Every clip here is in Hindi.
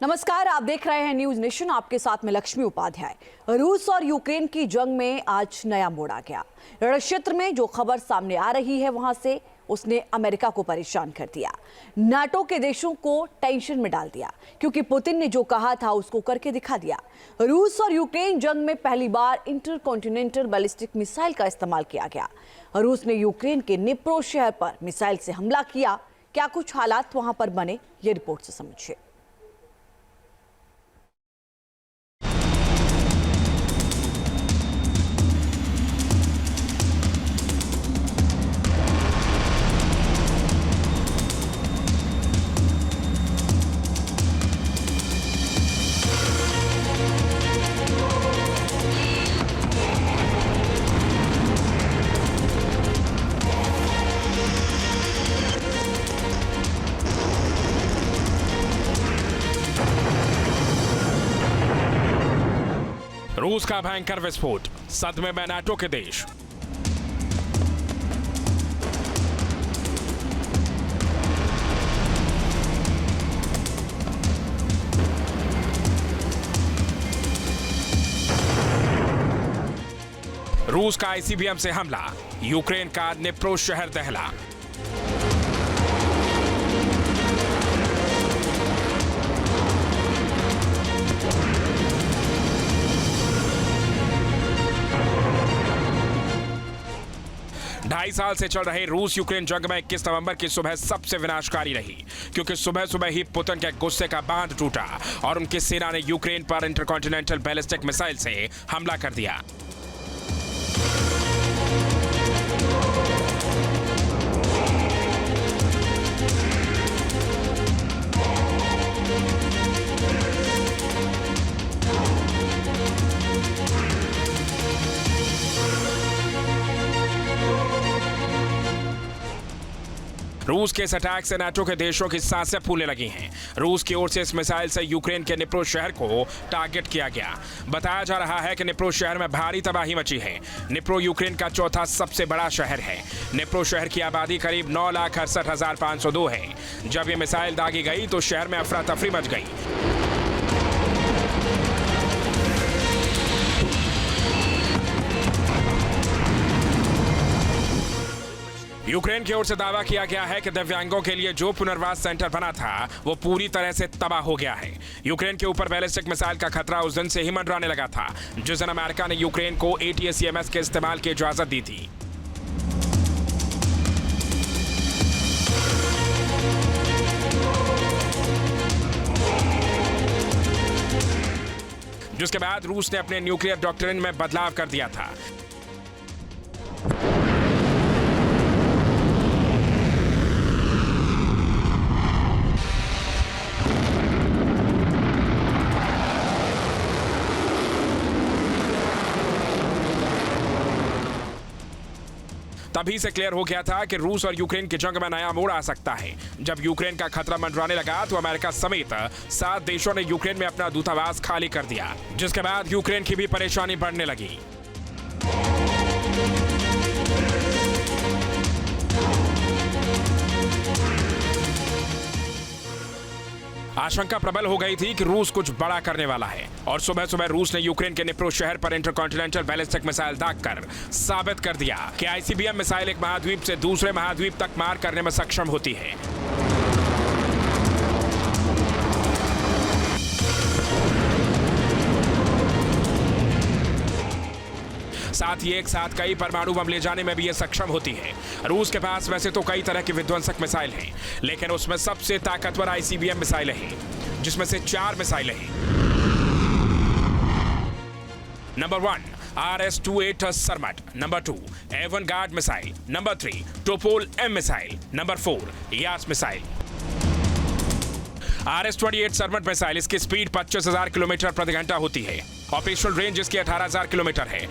नमस्कार, आप देख रहे हैं न्यूज नेशन। आपके साथ में लक्ष्मी उपाध्याय। रूस और यूक्रेन की जंग में आज नया मोड़ आ गया। रण क्षेत्र में जो खबर सामने आ रही है वहां से उसने अमेरिका को परेशान कर दिया, नाटो के देशों को टेंशन में डाल दिया, क्योंकि पुतिन ने जो कहा था उसको करके दिखा दिया। रूस और यूक्रेन जंग में पहली बार इंटरकॉन्टिनेंटल बैलिस्टिक मिसाइल का इस्तेमाल किया गया। रूस ने यूक्रेन के निप्रो शहर पर मिसाइल से हमला किया। क्या कुछ हालात वहां पर बने, ये रिपोर्ट से समझिए। रूस का भयंकर विस्फोट, सदमे में नाटो के देश। रूस का आईसीबीएम से हमला, यूक्रेन का निप्रो शहर दहला। ढाई साल से चल रहे रूस यूक्रेन जंग में 21 नवंबर की सुबह सबसे विनाशकारी रही, क्योंकि सुबह सुबह ही पुतिन के गुस्से का बांध टूटा और उनकी सेना ने यूक्रेन पर इंटरकॉन्टिनेंटल बैलिस्टिक मिसाइल से हमला कर दिया। रूस के इस अटैक से नाटो के देशों की सांसें फूलने लगी हैं। रूस की ओर से इस मिसाइल से यूक्रेन के निप्रो शहर को टारगेट किया गया। बताया जा रहा है कि निप्रो शहर में भारी तबाही मची है। निप्रो यूक्रेन का चौथा सबसे बड़ा शहर है। निप्रो शहर की आबादी करीब 9,68,502 है। जब ये मिसाइल दागी गई तो शहर में अफरा तफरी मच गई। यूक्रेन की ओर से दावा किया गया है कि दिव्यांगों के लिए जो पुनर्वास सेंटर बना था वो पूरी तरह से तबाह हो गया है। यूक्रेन के ऊपर बैलिस्टिक मिसाइल का खतरा उस दिन से ही मंडराने लगा था जिस दिन अमेरिका ने यूक्रेन को ATACMS के इस्तेमाल की इजाजत दी थी। जिसके बाद रूस ने अपने न्यूक्लियर डॉक्ट्रिन में बदलाव कर दिया था। तभी से क्लियर हो गया था कि रूस और यूक्रेन की जंग में नया मोड़ आ सकता है। जब यूक्रेन का खतरा मंडराने लगा तो अमेरिका समेत 7 देशों ने यूक्रेन में अपना दूतावास खाली कर दिया, जिसके बाद यूक्रेन की भी परेशानी बढ़ने लगी। आशंका प्रबल हो गई थी कि रूस कुछ बड़ा करने वाला है और सुबह सुबह रूस ने यूक्रेन के निप्रो शहर पर इंटरकॉन्टिनेंटल बैलिस्टिक मिसाइल दागकर साबित कर दिया कि आईसीबीएम मिसाइल एक महाद्वीप से दूसरे महाद्वीप तक मार करने में सक्षम होती है। साथ ही एक साथ कई परमाणु बम ले जाने में भी ये सक्षम होती है। रूस के पास वैसे तो कई तरह की विध्वंसक मिसाइल हैं, लेकिन उसमें सबसे ताकतवर आईसीबीएम मिसाइलें हैं, जिसमें से 4 मिसाइलें हैं। Number 1 RS-28 सरमट, number 2 avant-garde missile, number 3 Topol M missile, number 4 यास मिसाइल। RS-28 सरमट मिसाइल, इसकी स्पीड 25,000 किलोमीटर प्रति घंटा होती है। ऑपरेशनल रेंज इसकी 18,000 किलोमीटर है।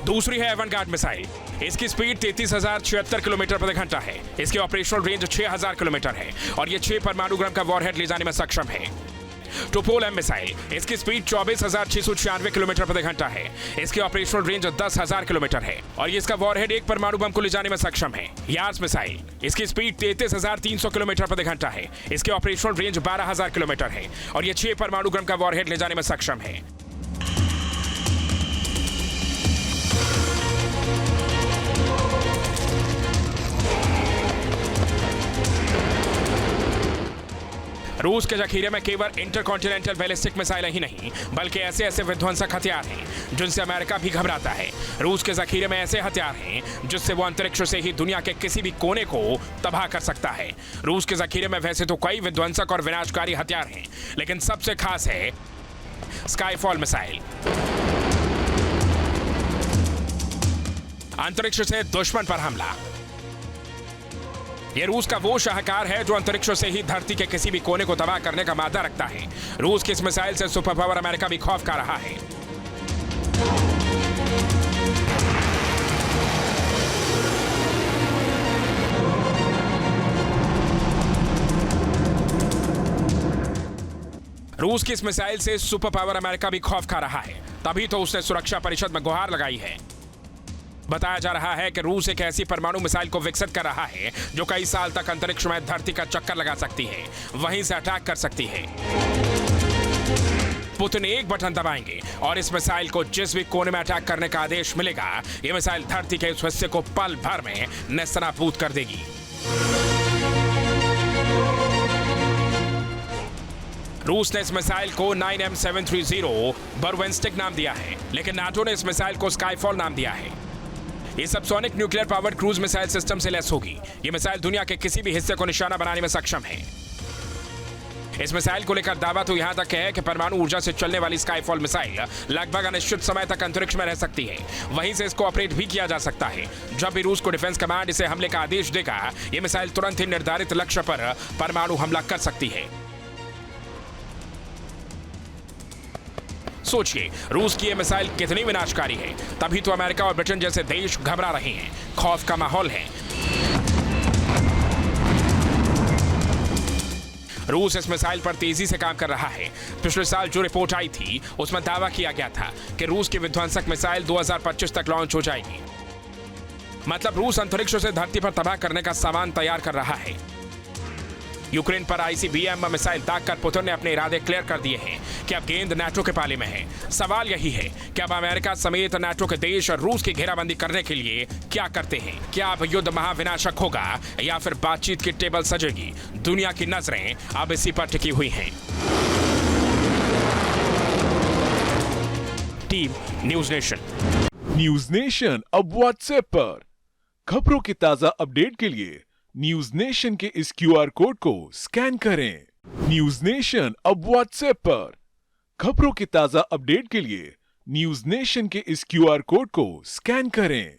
दूसरी है एवनगार्ड मिसाइल, इसकी स्पीड 33,076 किलोमीटर प्रति घंटा है। इसकी ऑपरेशनल रेंज 6,000 किलोमीटर है और ये 6 परमाणु ग्राम का वॉरहेड ले जाने में सक्षम है। टोपोल एम मिसाइल, इसकी स्पीड 24,696 किलोमीटर प्रति घंटा है। इसकी ऑपरेशनल रेंज 10,000 किलोमीटर है और इसका वॉरहेड एक परमाणु बम को ले जाने में सक्षम है। यार्स मिसाइल, इसकी स्पीड 33,300 किलोमीटर प्रति घंटा है। इसकी ऑपरेशनल रेंज 12,000 किलोमीटर है और ये 6 परमाणु बम का वॉरहेड ले जाने में सक्षम है। रूस के जखीरे में केवल इंटरकॉन्टिनेंटल बैलिस्टिक मिसाइल ही नहीं बल्कि ऐसे ऐसे विध्वंसक हथियार हैं जिनसे अमेरिका भी घबराता है। रूस के जखीरे में ऐसे हथियार हैं जिससे वो अंतरिक्ष से ही दुनिया के किसी भी कोने को तबाह कर सकता है। रूस के जखीरे में वैसे तो कई विध्वंसक और विनाशकारी हथियार हैं, लेकिन सबसे खास है स्काईफॉल मिसाइल। अंतरिक्ष से दुश्मन पर हमला। यह रूस का वो शाहकार है जो अंतरिक्ष से ही धरती के किसी भी कोने को तबाह करने का मादा रखता है। रूस की इस मिसाइल से सुपर पावर अमेरिका भी खौफ खा रहा है। रूस की इस मिसाइल से सुपर पावर अमेरिका भी खौफ खा रहा है, तभी तो उसने सुरक्षा परिषद में गुहार लगाई है। बताया जा रहा है कि रूस एक ऐसी परमाणु मिसाइल को विकसित कर रहा है जो कई साल तक अंतरिक्ष में धरती का चक्कर लगा सकती है, वहीं से अटैक कर सकती है। पुतिन एक बटन दबाएंगे और इस मिसाइल को जिस भी कोने में अटैक करने का आदेश मिलेगा, यह मिसाइल धरती के इस हिस्से को पल भर में नेस्तनाबूद कर देगी। रूस ने इस मिसाइल को 9M730 बर्वेंस्टिक नाम दिया है, लेकिन नाटो ने इस मिसाइल को स्काईफॉल नाम दिया है। ये subsonic nuclear powered cruise missile system से लैस होगी। ये मिसाइल दुनिया के किसी भी हिस्से को निशाना बनाने में सक्षम है। इस मिसाइल को लेकर दावा तो यहां तक है कि परमाणु ऊर्जा से चलने वाली स्काईफॉल मिसाइल लगभग अनिश्चित समय तक अंतरिक्ष में रह सकती है। वहीं से इसको ऑपरेट भी किया जा सकता है। जब भी रूस को डिफेंस कमांड इसे हमले का आदेश देगा, यह मिसाइल तुरंत ही निर्धारित लक्ष्य पर परमाणु हमला कर सकती है। सोचिए, रूस की यह मिसाइल कितनी विनाशकारी है, तभी तो अमेरिका और ब्रिटेन जैसे देश घबरा रहे हैं। खौफ का माहौल है। रूस इस मिसाइल पर तेजी से काम कर रहा है। पिछले साल जो रिपोर्ट आई थी उसमें दावा किया गया था कि रूस की विध्वंसक मिसाइल 2025 तक लॉन्च हो जाएगी। मतलब रूस अंतरिक्ष से धरती पर तबाह करने का सामान तैयार कर रहा है। यूक्रेन पर ICBM मिसाइल दागकर पुतिन ने अपने इरादे क्लियर कर दिए हैं कि अब गेंद नाटो के पाले में है। सवाल यही है कि अब अमेरिका समेत नाटो के देश और रूस की घेराबंदी करने के लिए क्या करते हैं। क्या अब युद्ध महाविनाशक होगा या फिर बातचीत की टेबल सजेगी? दुनिया की नजरें अब इसी पर टिकी हुई हैं। Team news nation. News nation अब व्हाट्सएप पर खबरों की ताजा अपडेट के लिए न्यूज नेशन के इस QR कोड को स्कैन करें। न्यूज नेशन अब व्हाट्सएप पर खबरों की ताजा अपडेट के लिए न्यूज नेशन के इस QR कोड को स्कैन करें।